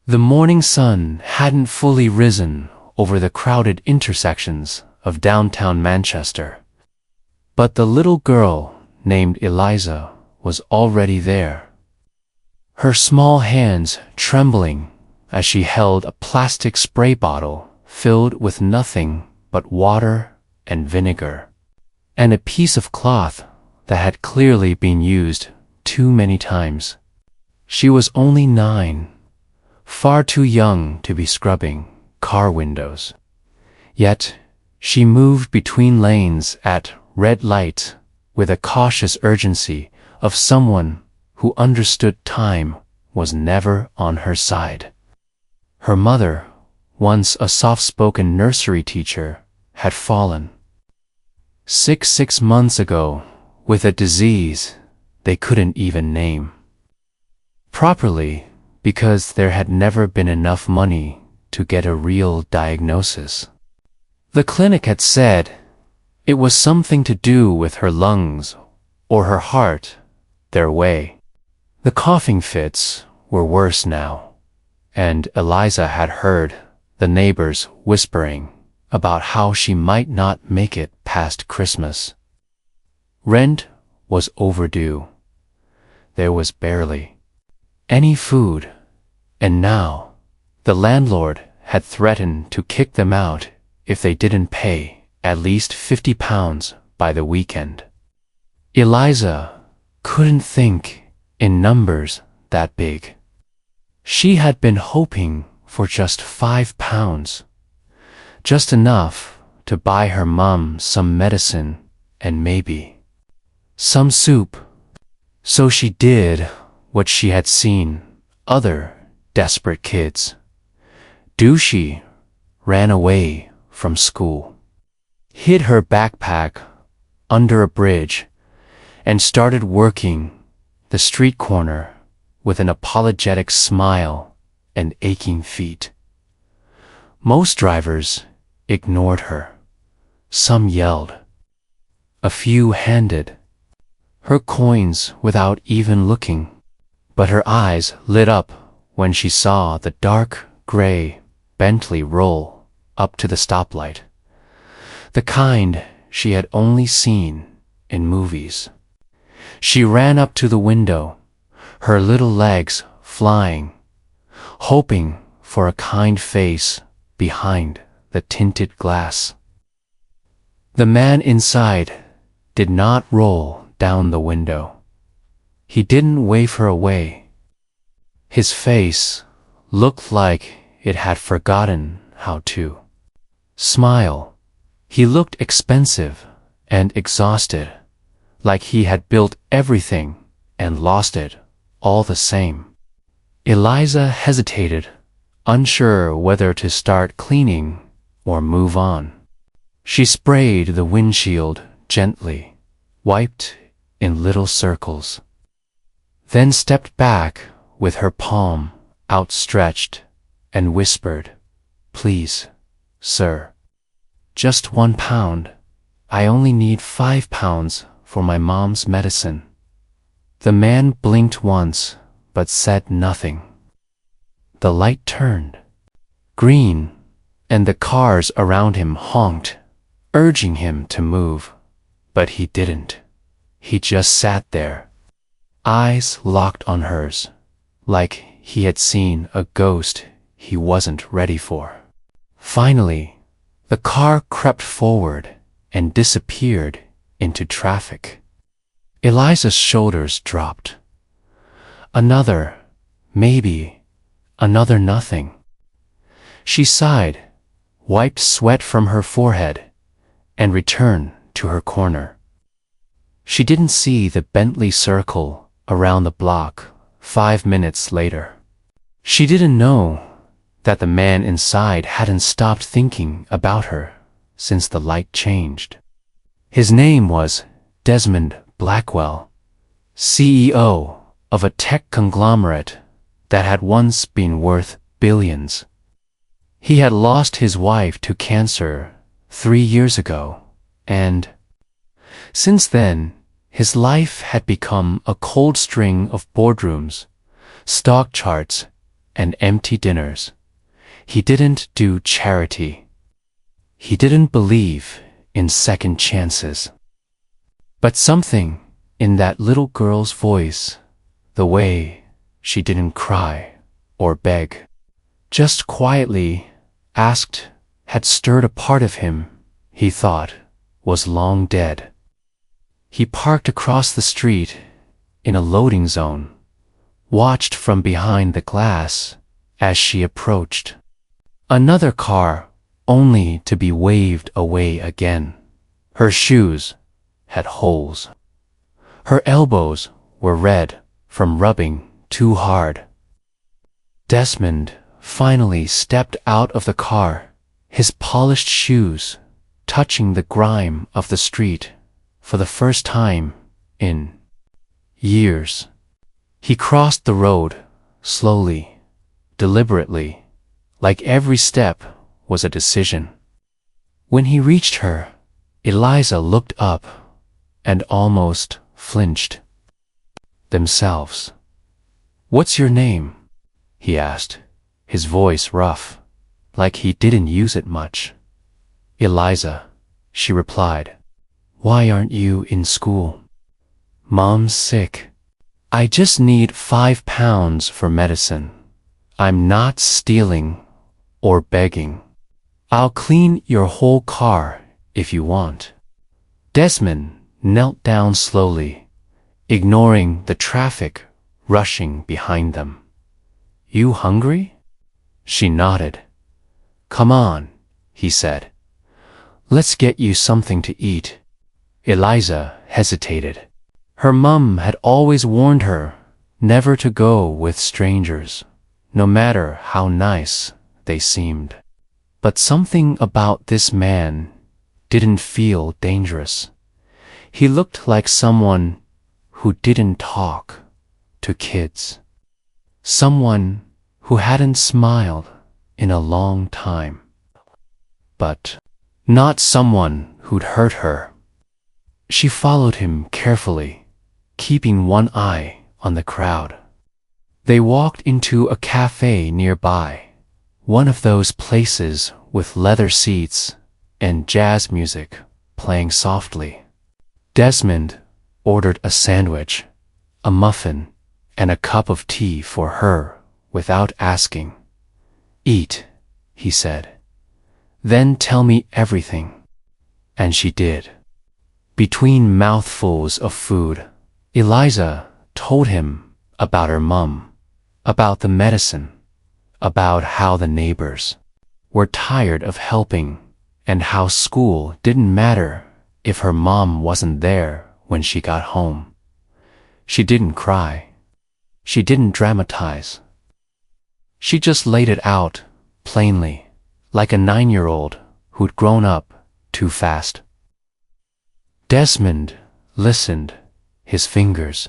The morning sun hadn't fully risen over the crowded intersections of downtown Manchester, but the little girl named Eliza was already there. Her small hands trembling as she held a plastic spray bottle filled with nothing but water and vinegar, and a piece of cloth that had clearly been used too many times. She was only 9, far too young to be scrubbing car windows. Yet she moved between lanes at red light with a cautious urgency of someone who understood time was never on her side. Her mother, once a soft-spoken nursery teacher, had fallen sick 6 months ago with a disease they couldn't even name properly because there had never been enough money to get a real diagnosis. The clinic had said it was something to do with her lungs or her heart, their way. The coughing fits were worse now, and Eliza had heard the neighbors whispering about how she might not make it past Christmas. Rent was overdue. There was barely any food, and now the landlord had threatened to kick them out if they didn't pay at least £50 by the weekend. Eliza couldn't think in numbers that big. She had been hoping for just £5, just enough to buy her mom some medicine and maybe some soup. So she did what she had seen other desperate kids do. She ran away from school, hid her backpack under a bridge, and started working the street corner with an apologetic smile and aching feet. Most drivers ignored her. Some yelled. A few handed her coins without even looking, but her eyes lit up when she saw the dark gray Bentley roll up to the stoplight, the kind she had only seen in movies. She ran up to the window, her little legs flying, hoping for a kind face behind the tinted glass. The man inside did not roll down the window. He didn't wave her away. His face looked like it had forgotten how to smile. He looked expensive and exhausted, like he had built everything and lost it all the same. Eliza hesitated, unsure whether to start cleaning or move on. She sprayed the windshield gently, wiped in little circles, then stepped back with her palm outstretched and whispered, "Please, sir, just £1. I only need £5 for my mom's medicine." The man blinked once but said nothing. The light turned green and the cars around him honked, urging him to move, but he didn't. He just sat there, eyes locked on hers, like he had seen a ghost he wasn't ready for. Finally, the car crept forward and disappeared into traffic. Eliza's shoulders dropped. Another, maybe another nothing. She sighed, wiped sweat from her forehead, and returned to her corner. She didn't see the Bentley circle around the block 5 minutes later. She didn't know that the man inside hadn't stopped thinking about her since the light changed. His name was Desmond Blackwell, CEO of a tech conglomerate that had once been worth billions. He had lost his wife to cancer 3 years ago, and since then, his life had become a cold string of boardrooms, stock charts, and empty dinners. He didn't do charity. He didn't believe in second chances. But something in that little girl's voice, the way she didn't cry or beg, just quietly asked, had stirred a part of him he thought was long dead. He parked across the street in a loading zone, watched from behind the glass as she approached. Another car, only to be waved away again. Her shoes had holes. Her elbows were red from rubbing too hard. Desmond finally stepped out of the car, his polished shoes touching the grime of the street for the first time in years. He crossed the road slowly, deliberately, like every step was a decision. When he reached her, Eliza looked up and almost flinched. Themselves. "What's your name?" he asked, his voice rough, like he didn't use it much. "Eliza," she replied. "Why aren't you in school?" "Mom's sick. I just need £5 for medicine. I'm not stealing or begging. I'll clean your whole car if you want." Desmond knelt down slowly, ignoring the traffic rushing behind them. "You hungry?" She nodded. "Come on," he said. "Let's get you something to eat." Eliza hesitated. Her mum had always warned her never to go with strangers, no matter how nice they seemed. But something about this man didn't feel dangerous. He looked like someone who didn't talk to kids. Someone who hadn't smiled in a long time. But not someone who'd hurt her. She followed him carefully, keeping one eye on the crowd. They walked into a cafe nearby, one of those places with leather seats and jazz music playing softly. Desmond ordered a sandwich, a muffin, and a cup of tea for her without asking. "Eat," he said. "Then tell me everything." And she did. Between mouthfuls of food, Eliza told him about her mum, about the medicine, about how the neighbors were tired of helping, and how school didn't matter if her mom wasn't there when she got home. She didn't cry. She didn't dramatize. She just laid it out plainly, like a 9-year-old who'd grown up too fast. Desmond listened, his fingers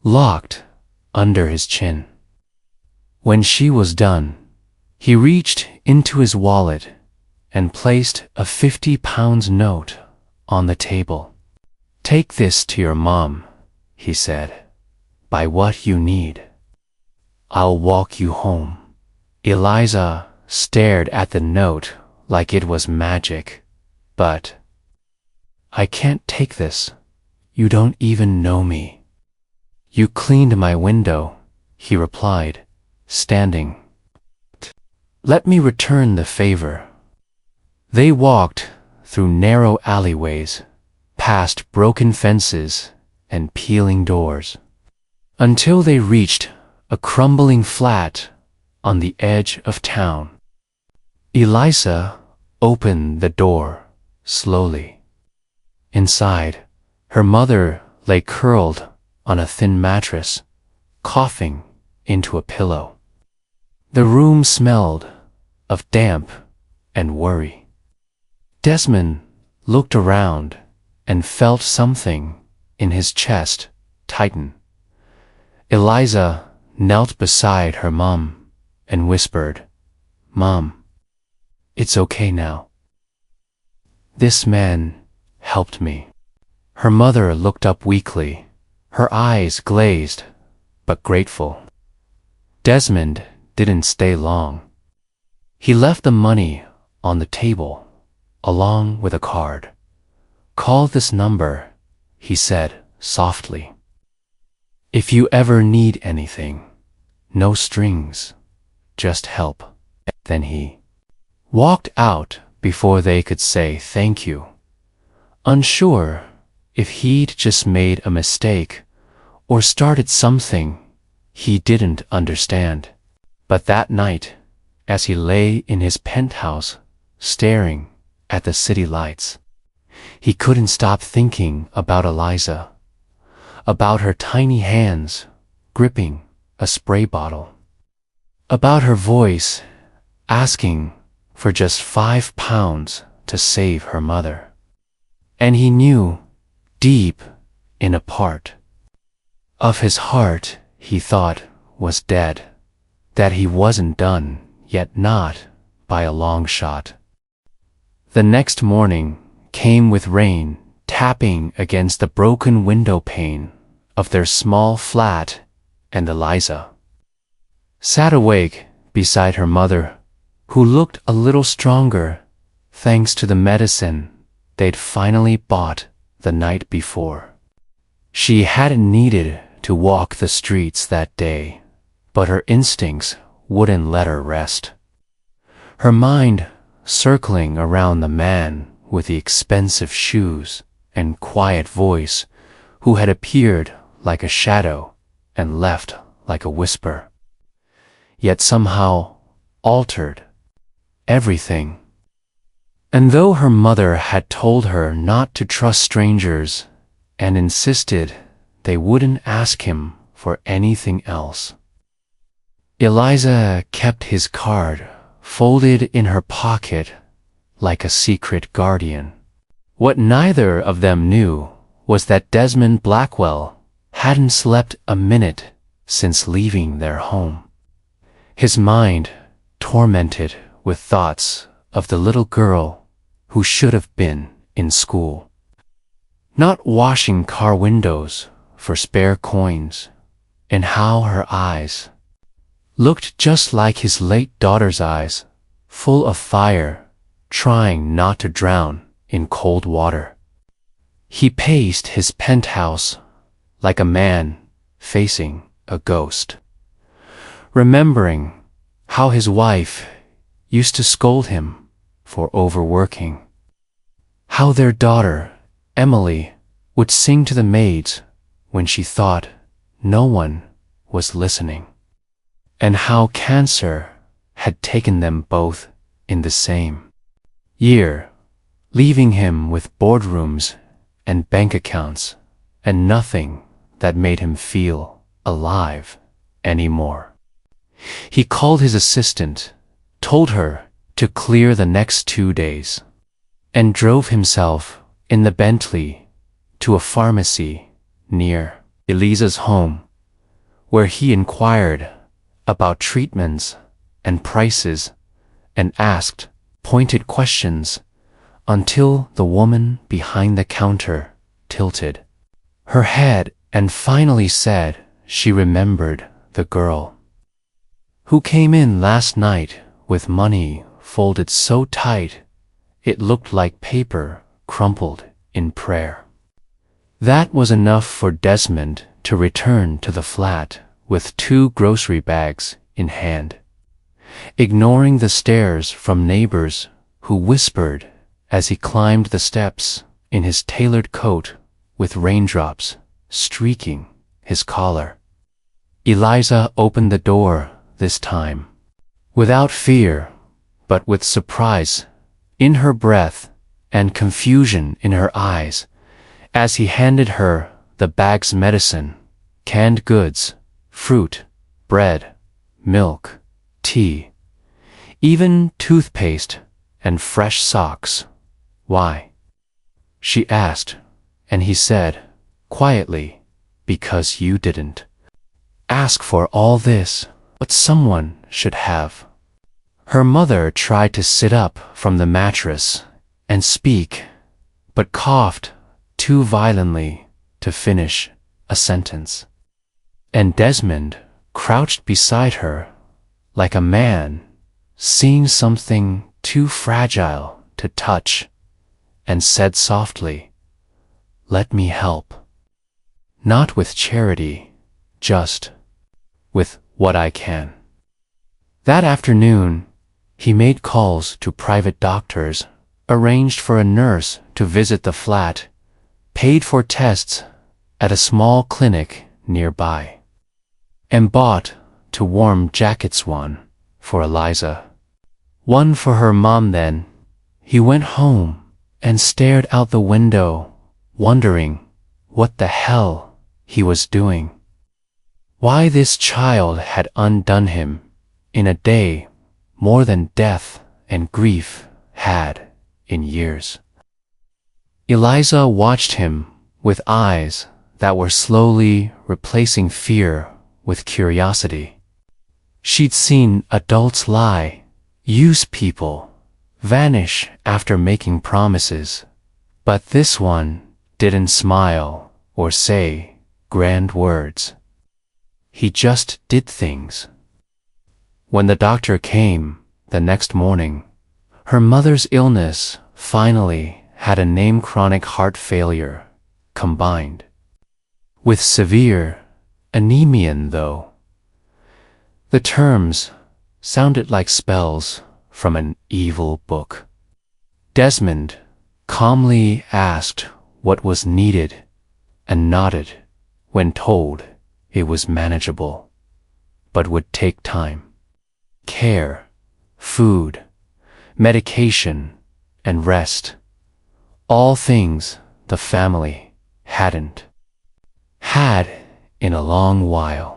locked under his chin. When she was done, he reached into his wallet and placed a £50 note on the table. "Take this to your mom," he said. "Buy what you need. I'll walk you home." Eliza stared at the note like it was magic. "But I can't take this. You don't even know me." "You cleaned my window," he replied, standing. "Let me return the favor." They walked through narrow alleyways, past broken fences and peeling doors, until they reached a crumbling flat on the edge of town. Eliza opened the door slowly. Inside, her mother lay curled on a thin mattress, coughing into a pillow. The room smelled of damp and worry. Desmond looked around and felt something in his chest tighten. Eliza knelt beside her mom and whispered, "Mom, it's okay now. This man helped me." Her mother looked up weakly, her eyes glazed but grateful. Desmond didn't stay long. He left the money on the table, along with a card. "Call this number," he said softly. "If you ever need anything, no strings, just help." Then he walked out before they could say thank you, unsure if he'd just made a mistake or started something he didn't understand. But that night, as he lay in his penthouse staring at the city lights, he couldn't stop thinking about Eliza, about her tiny hands gripping a spray bottle, about her voice asking for just £5 to save her mother. And he knew, deep in a part of his heart he thought was dead, that he wasn't done, yet not by a long shot. The next morning came with rain tapping against the broken window pane of their small flat, and Eliza sat awake beside her mother, who looked a little stronger thanks to the medicine they'd finally bought the night before. She hadn't needed to walk the streets that day, but her instincts wouldn't let her rest. Her mind circling around the man with the expensive shoes and quiet voice who had appeared like a shadow and left like a whisper, yet somehow altered everything. And though her mother had told her not to trust strangers and insisted they wouldn't ask him for anything else, Eliza kept his card folded in her pocket like a secret guardian. What neither of them knew was that Desmond Blackwell hadn't slept a minute since leaving their home, his mind tormented with thoughts of the little girl who should have been in school, not washing car windows for spare coins, and how her eyes looked just like his late daughter's eyes, full of fire, trying not to drown in cold water. He paced his penthouse like a man facing a ghost, remembering how his wife used to scold him for overworking, how their daughter, Emily, would sing to the maids when she thought no one was listening, and how cancer had taken them both in the same year, leaving him with boardrooms and bank accounts and nothing that made him feel alive anymore. He called his assistant, told her to clear the next 2 days, and drove himself in the Bentley to a pharmacy near Eliza's home, where he inquired about treatments and prices and asked pointed questions until the woman behind the counter tilted her head and finally said she remembered the girl who came in last night with money folded so tight it looked like paper crumpled in prayer. That was enough for Desmond to return to the flat with 2 grocery bags in hand, ignoring the stares from neighbors who whispered as he climbed the steps in his tailored coat with raindrops streaking his collar. Eliza opened the door this time, without fear, but with surprise in her breath and confusion in her eyes as he handed her the bag's medicine, canned goods, fruit, bread, milk, tea, even toothpaste and fresh socks. "Why?" she asked, and he said, quietly, "Because you didn't ask for all this, but someone should have." Her mother tried to sit up from the mattress and speak, but coughed too violently to finish a sentence. And Desmond crouched beside her like a man seeing something too fragile to touch, and said softly, "Let me help." Not with charity, just with what I can. That afternoon, he made calls to private doctors, arranged for a nurse to visit the flat, paid for tests at a small clinic nearby, and bought two warm jackets, one for Eliza, one for her mom. Then he went home and stared out the window, wondering what the hell he was doing. Why this child had undone him in a day more than death and grief had in years. Eliza watched him with eyes that were slowly replacing fear with curiosity. She'd seen adults lie, use people, vanish after making promises, but this one didn't smile or say grand words. He just did things. When the doctor came the next morning, her mother's illness finally had a name: chronic heart failure combined with severe anemia. Though the terms sounded like spells from an evil book, Desmond calmly asked what was needed and nodded when told it was manageable, but would take time, care, food, medication, and rest. All things the family hadn't had in a long while.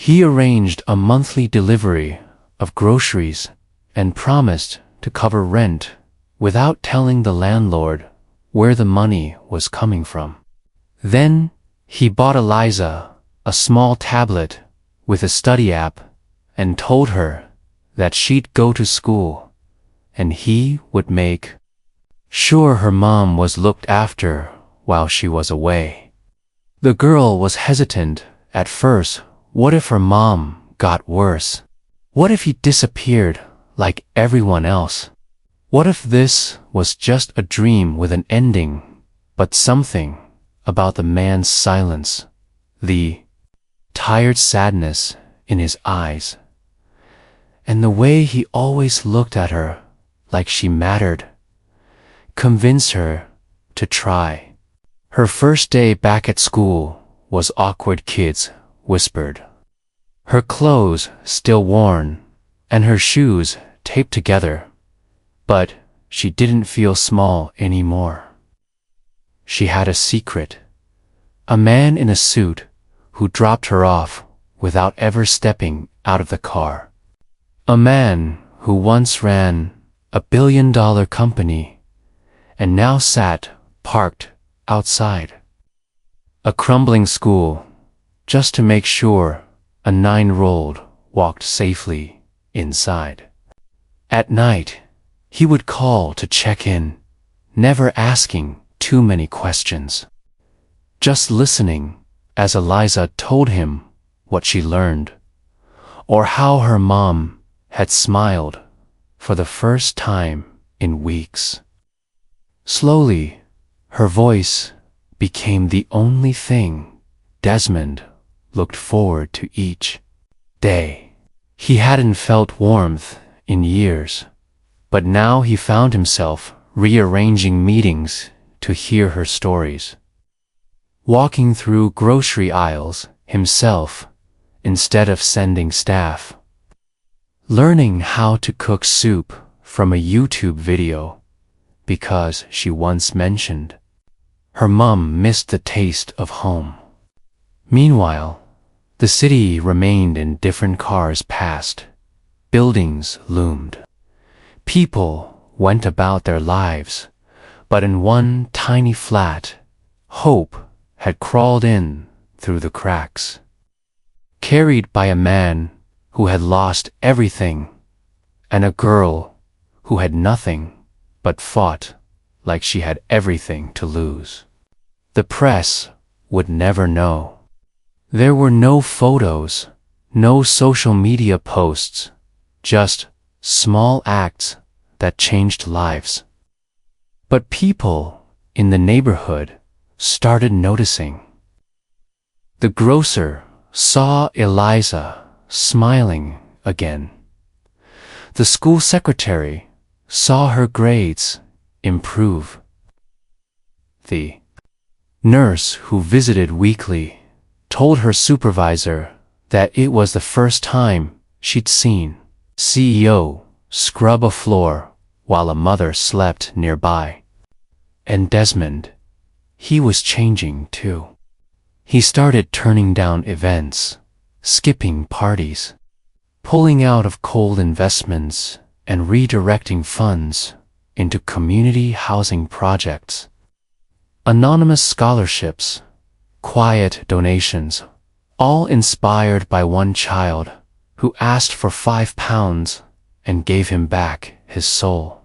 He arranged a monthly delivery of groceries and promised to cover rent without telling the landlord where the money was coming from. Then he bought Eliza a small tablet with a study app and told her that she'd go to school and he would make sure her mom was looked after while she was away. The girl was hesitant at first. What if her mom got worse? What if he disappeared like everyone else? What if this was just a dream with an ending? But something about the man's silence, the tired sadness in his eyes, and the way he always looked at her like she mattered, convinced her to try. Her first day back at school was awkward. Kids whispered. Her clothes still worn and her shoes taped together, but she didn't feel small anymore. She had a secret. A man in a suit who dropped her off without ever stepping out of the car. A man who once ran a billion-dollar company and now sat parked outside a crumbling school just to make sure a 9-year-old walked safely inside. At night, he would call to check in, never asking too many questions, just listening as Eliza told him what she learned, or how her mom had smiled for the first time in weeks. Slowly, her voice became the only thing Desmond looked forward to each day. He hadn't felt warmth in years, but now he found himself rearranging meetings to hear her stories, walking through grocery aisles himself instead of sending staff, learning how to cook soup from a YouTube video because she once mentioned her mom missed the taste of home. Meanwhile, the city remained in different cars passed, buildings loomed, people went about their lives, but in one tiny flat, hope had crawled in through the cracks, carried by a man who had lost everything and a girl who had nothing but fought like she had everything to lose. The press would never know. There were no photos, no social media posts, just small acts that changed lives. But people in the neighborhood started noticing. The grocer saw Eliza smiling again. The school secretary saw her grades improve. The nurse who visited weekly told her supervisor that it was the first time she'd seen CEO scrub a floor while a mother slept nearby. And Desmond, he was changing too. He started turning down events, skipping parties, pulling out of cold investments and redirecting funds into community housing projects. Anonymous scholarships, quiet donations, all inspired by one child who asked for £5 and gave him back his soul.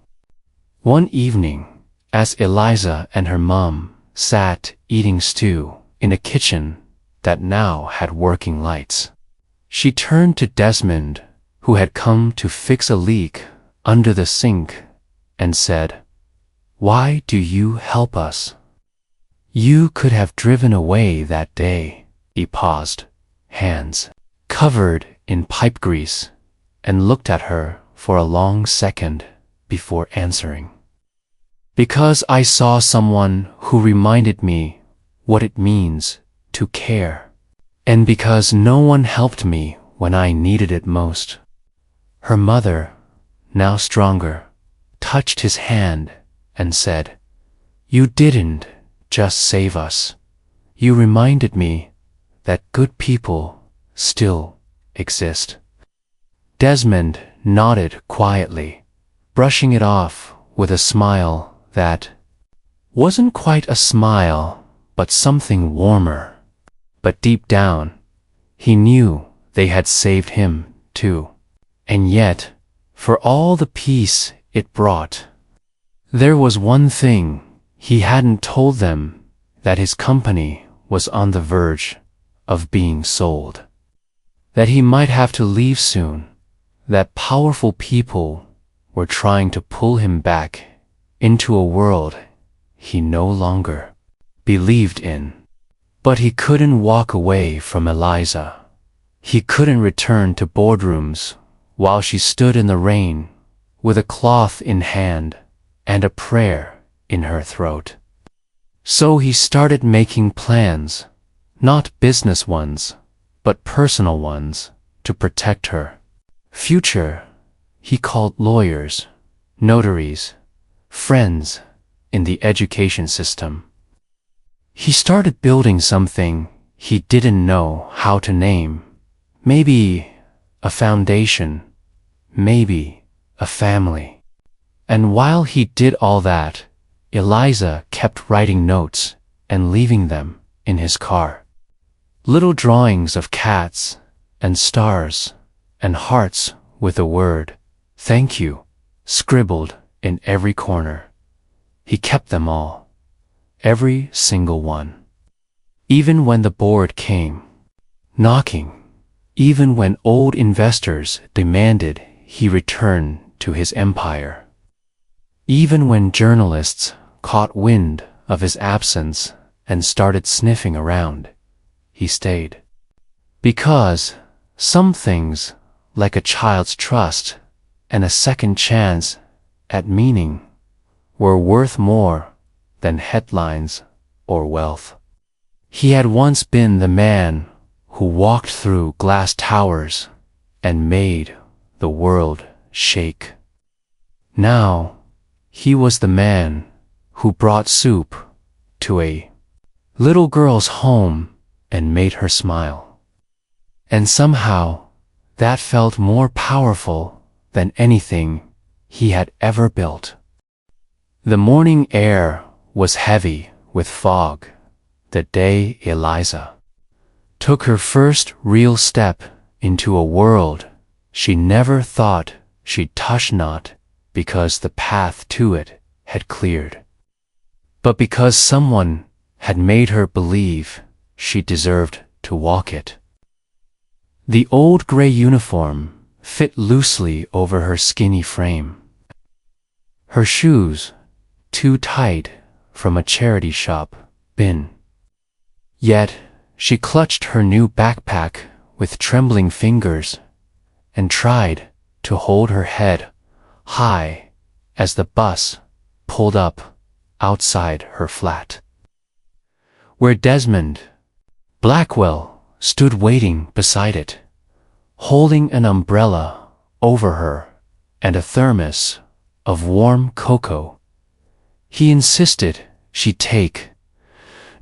One evening, as Eliza and her mom sat eating stew in a kitchen that now had working lights, she turned to Desmond, who had come to fix a leak under the sink, and said, "Why do you help us? You could have driven away that day." He paused, hands covered in pipe grease, and looked at her for a long second before answering. "Because I saw someone who reminded me what it means to care, and because no one helped me when I needed it most." Her mother, now stronger, touched his hand and said, "You didn't just save us. You reminded me that good people still exist." Desmond nodded quietly, brushing it off with a smile that wasn't quite a smile, but something warmer. But deep down, he knew they had saved him too. And yet, for all the peace it brought, there was one thing he hadn't told them: that his company was on the verge of being sold. That he might have to leave soon. That powerful people were trying to pull him back into a world he no longer believed in. But he couldn't walk away from Eliza. He couldn't return to boardrooms while she stood in the rain with a cloth in hand and a prayer in her throat. So he started making plans, not business ones, but personal ones, to protect her future. He called lawyers, notaries, friends in the education system. He started building something he didn't know how to name. Maybe a foundation, maybe a family. And while he did all that, Eliza kept writing notes and leaving them in his car. Little drawings of cats and stars and hearts with the word "thank you" scribbled in every corner. He kept them all, every single one. Even when the board came knocking, even when old investors demanded he return to his empire, even when journalists caught wind of his absence and started sniffing around, he stayed. Because some things, like a child's trust and a second chance at meaning, were worth more than headlines or wealth. He had once been the man who walked through glass towers and made the world shake. Now, he was the man who brought soup to a little girl's home and made her smile. And somehow, that felt more powerful than anything he had ever built. The morning air was heavy with fog the day Eliza took her first real step into a world she never thought she'd touch, not because the path to it had cleared, but because someone had made her believe she deserved to walk it. The old gray uniform fit loosely over her skinny frame. Her shoes, too tight from a charity shop bin. Yet she clutched her new backpack with trembling fingers and tried to hold her head high as the bus pulled up outside her flat, where Desmond Blackwell stood waiting beside it, holding an umbrella over her and a thermos of warm cocoa. He insisted she take,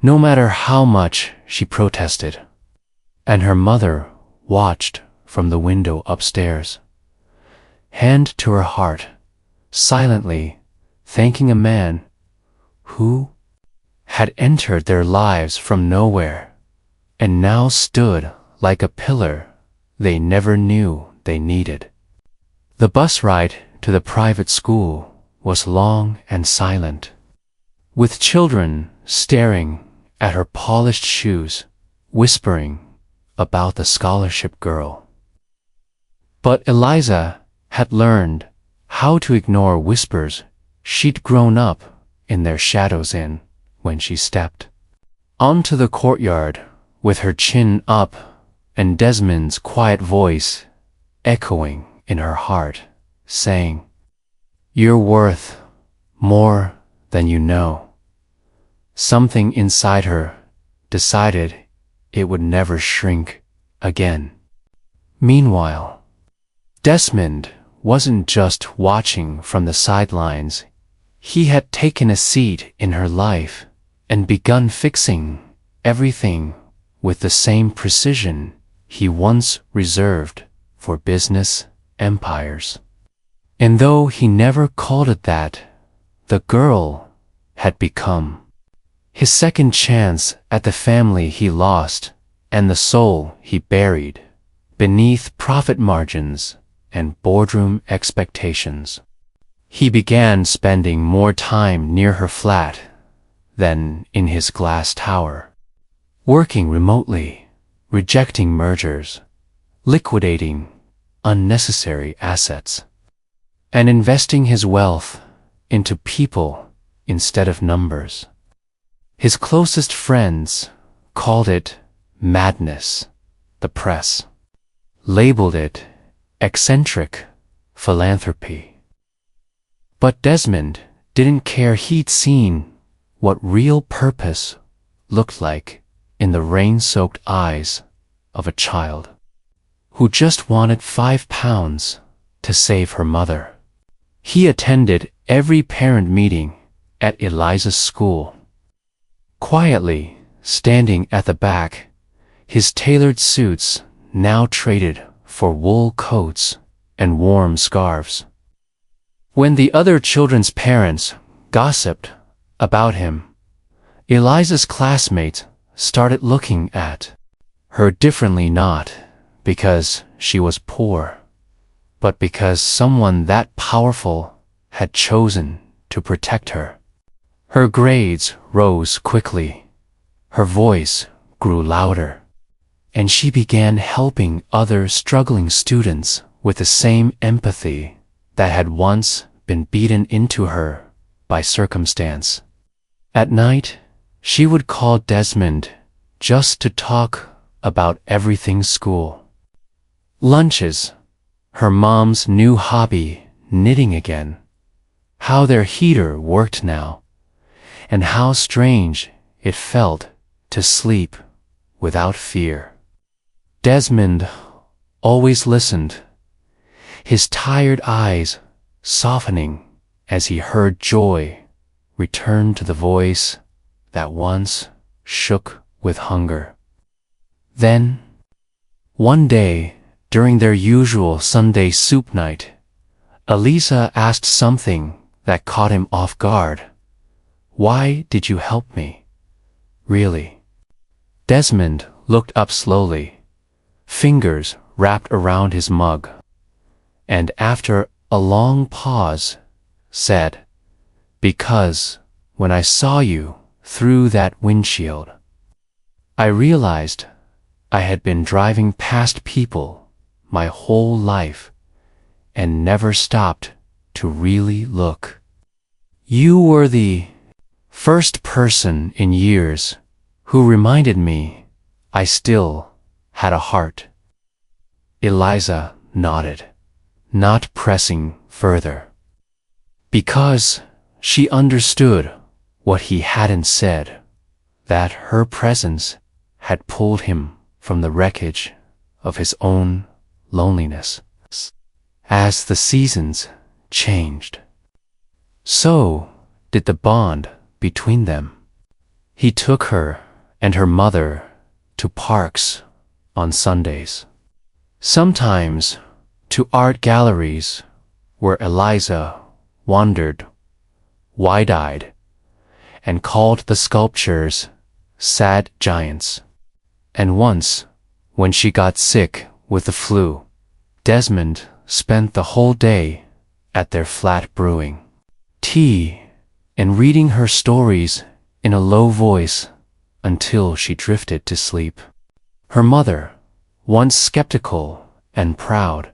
no matter how much she protested, and her mother watched from the window upstairs, hand to her heart, silently thanking a man who had entered their lives from nowhere and now stood like a pillar they never knew they needed. The bus ride to the private school was long and silent, with children staring at her polished shoes, whispering about the scholarship girl. But Eliza had learned how to ignore whispers she'd grown up in their shadows in when she stepped onto the courtyard with her chin up and Desmond's quiet voice echoing in her heart, saying, "You're worth more than you know." Something inside her decided it would never shrink again. Meanwhile, Desmond wasn't just watching from the sidelines. He had taken a seat in her life and begun fixing everything with the same precision he once reserved for business empires. And though he never called it that, the girl had become his second chance at the family he lost and the soul he buried beneath profit margins and boardroom expectations. He began spending more time near her flat than in his glass tower, working remotely, rejecting mergers, liquidating unnecessary assets, and investing his wealth into people instead of numbers. His closest friends called it madness. The press labeled it eccentric philanthropy. But Desmond didn't care. He'd seen what real purpose looked like in the rain-soaked eyes of a child who just wanted £5 to save her mother. He attended every parent meeting at Eliza's school, quietly standing at the back, his tailored suits now traded for wool coats and warm scarves. When the other children's parents gossiped about him, Eliza's classmates started looking at her differently, not because she was poor, but because someone that powerful had chosen to protect her. Her grades rose quickly, her voice grew louder, and she began helping other struggling students with the same empathy that had once been beaten into her by circumstance. At night, she would call Desmond just to talk about everything school. Lunches, her mom's new hobby, knitting again, how their heater worked now, and how strange it felt to sleep without fear. Desmond always listened, his tired eyes softening as he heard joy return to the voice that once shook with hunger. Then, one day, during their usual Sunday soup night, Eliza asked something that caught him off guard. "Why did you help me? Really?" Desmond looked up slowly, fingers wrapped around his mug, and after a long pause, said, "Because when I saw you through that windshield, I realized I had been driving past people my whole life and never stopped to really look. You were the first person in years who reminded me I still had a heart. Eliza nodded, not pressing further, because she understood what he hadn't said, that her presence had pulled him from the wreckage of his own loneliness. As the seasons changed, so did the bond between them. He took her and her mother to parks on Sundays, sometimes to art galleries where Eliza wandered wide-eyed and called the sculptures sad giants. And once, when she got sick with the flu, Desmond spent the whole day at their flat brewing tea and reading her stories in a low voice until she drifted to sleep. Her mother, once skeptical and proud,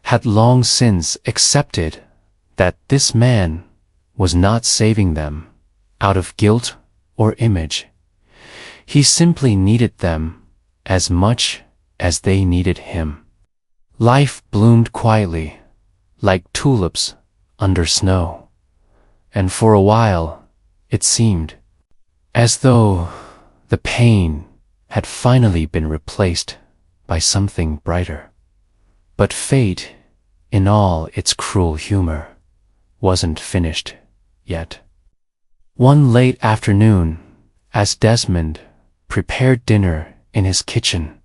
had long since accepted that this man was not saving them out of guilt or image. He simply needed them as much as they needed him. Life bloomed quietly, like tulips under snow, and for a while it seemed as though the pain had finally been replaced by something brighter. But fate, in all its cruel humor, wasn't finished yet. One late afternoon, as Desmond prepared dinner in his kitchen,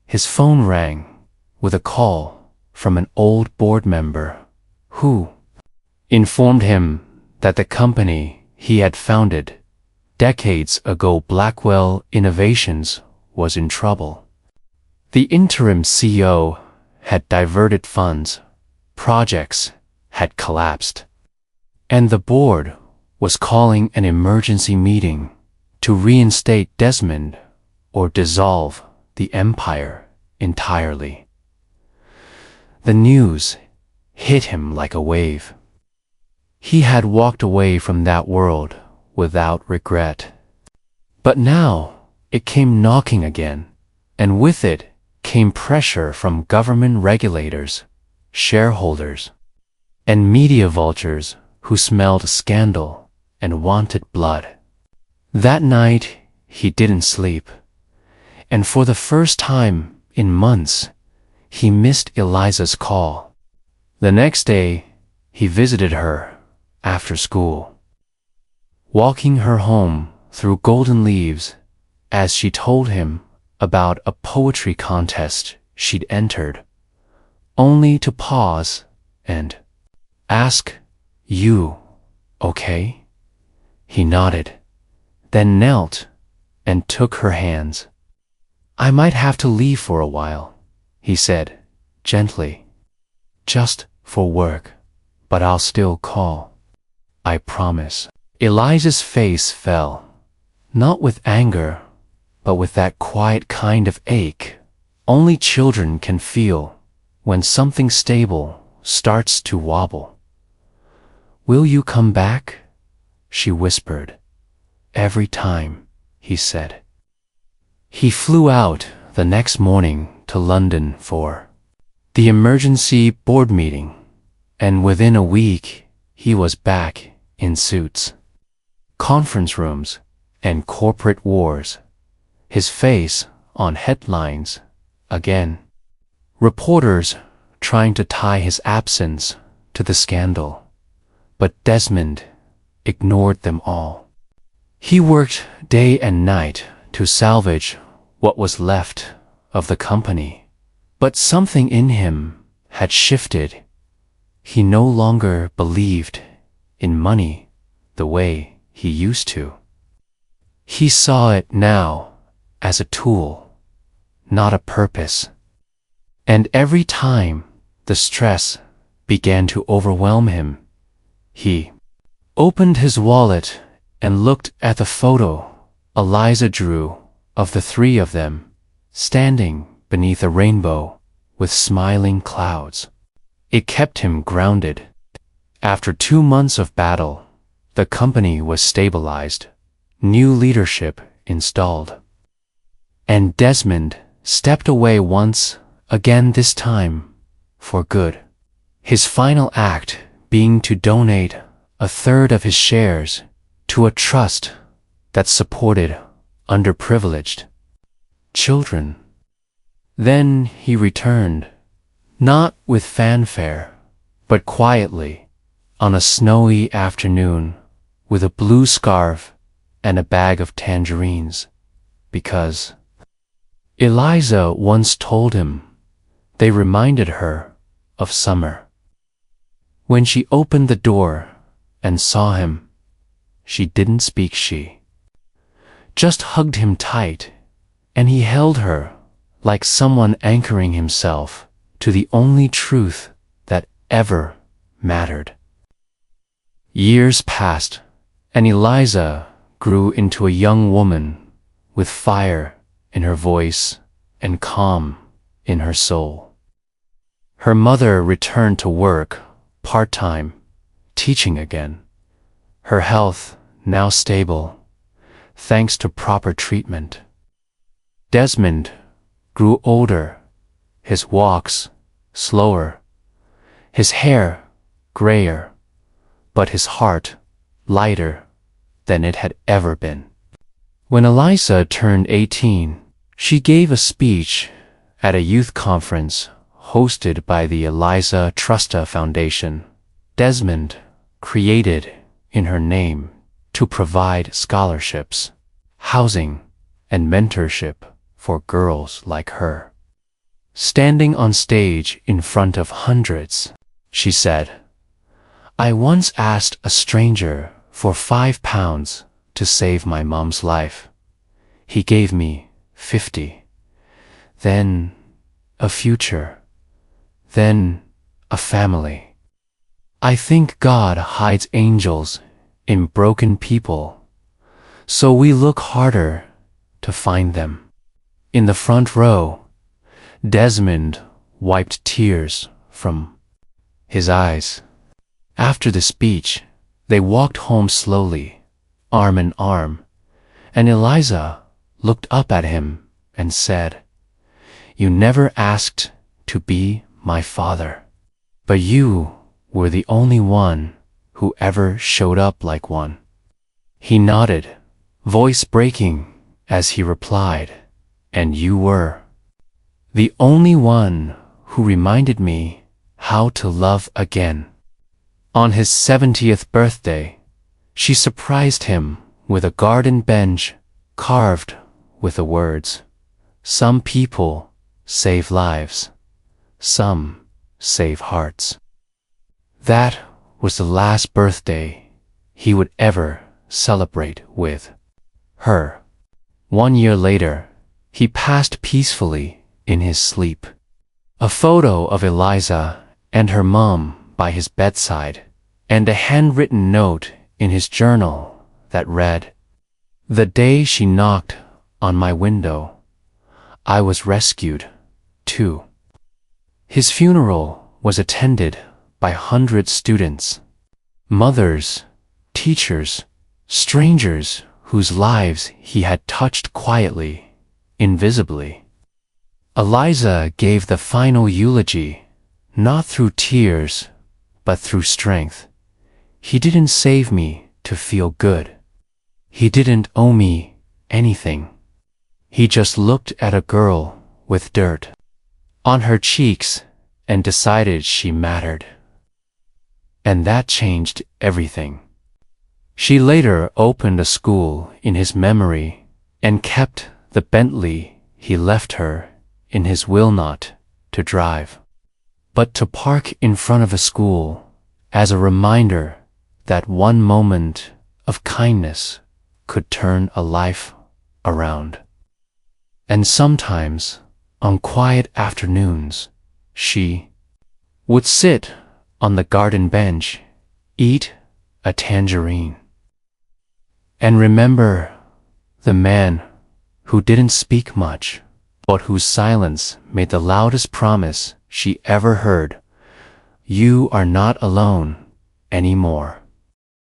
his phone rang with a call from an old board member who informed him that the company he had founded decades ago, Blackwell Innovations, was in trouble. The interim CEO had diverted funds, projects had collapsed, and the board was calling an emergency meeting to reinstate Desmond or dissolve the empire entirely. The news hit him like a wave. He had walked away from that world without regret. But now it came knocking again, and with it came pressure from government regulators, shareholders, and media vultures who smelled scandal and wanted blood. That night he didn't sleep, and for the first time in months he missed Eliza's call. The next day he visited her after school, walking her home through golden leaves as she told him about a poetry contest she'd entered, only to pause and ask, "You okay?" He nodded, then knelt and took her hands. "I might have to leave for a while," he said gently. "Just for work, but I'll still call. I promise." Eliza's face fell, not with anger, but with that quiet kind of ache only children can feel when something stable starts to wobble. "Will you come back?" she whispered. "Every time," he said. He flew out the next morning to London for the emergency board meeting, and within a week he was back in suits, conference rooms, and corporate wars, his face on headlines again. Reporters trying to tie his absence to the scandal, but Desmond ignored them all. He worked day and night to salvage what was left of the company, but something in him had shifted. He no longer believed in money the way he used to. He saw it now as a tool, not a purpose. And every time the stress began to overwhelm him, he opened his wallet and looked at the photo Eliza drew of the three of them standing beneath a rainbow with smiling clouds. It kept him grounded. After 2 months of battle, the company was stabilized, new leadership installed. And Desmond stepped away once again, this time for good. His final act being to donate 1/3 of his shares to a trust that supported underprivileged children. Then he returned, not with fanfare, but quietly, on a snowy afternoon, with a blue scarf and a bag of tangerines, because Eliza once told him they reminded her of summer. When she opened the door and saw him, she didn't speak. She just hugged him tight, and he held her like someone anchoring himself to the only truth that ever mattered. Years passed, and Eliza grew into a young woman with fire in her voice and calm in her soul. Her mother returned to work part-time, teaching again, her health now stable, thanks to proper treatment. Desmond grew older, his walks slower, his hair grayer, but his heart lighter than it had ever been. When Eliza turned 18, she gave a speech at a youth conference hosted by the Eliza Trusta Foundation. Desmond created in her name to provide scholarships, housing, and mentorship for girls like her. Standing on stage in front of hundreds, she said, "I once asked a stranger for £5 to save my mom's life. He gave me 50. Then a future. Then a family. I think God hides angels in broken people, so we look harder to find them." In the front row, Desmond wiped tears from his eyes. After the speech, they walked home slowly, arm in arm, and Eliza looked up at him and said, "You never asked to be my father, but you were the only one who ever showed up like one." He nodded, voice breaking as he replied, "And you were the only one who reminded me how to love again." On his 70th birthday, she surprised him with a garden bench carved with the words, "Some people save lives, some save hearts." That was the last birthday he would ever celebrate with her. 1 year later, he passed peacefully in his sleep. A photo of Eliza and her mom by his bedside, and a handwritten note in his journal that read, "The day she knocked on my window, I was rescued, too." His funeral was attended by 100 students, mothers, teachers, strangers whose lives he had touched quietly, invisibly. Eliza gave the final eulogy, not through tears, but through strength. "He didn't save me to feel good. He didn't owe me anything. He just looked at a girl with dirt on her cheeks and decided she mattered. And that changed everything." She later opened a school in his memory and kept the Bentley he left her in his will not to drive, but to park in front of a school as a reminder that one moment of kindness could turn a life around. And sometimes, on quiet afternoons, she would sit on the garden bench, eat a tangerine, and remember the man who didn't speak much but whose silence made the loudest promise she ever heard. You are not alone anymore.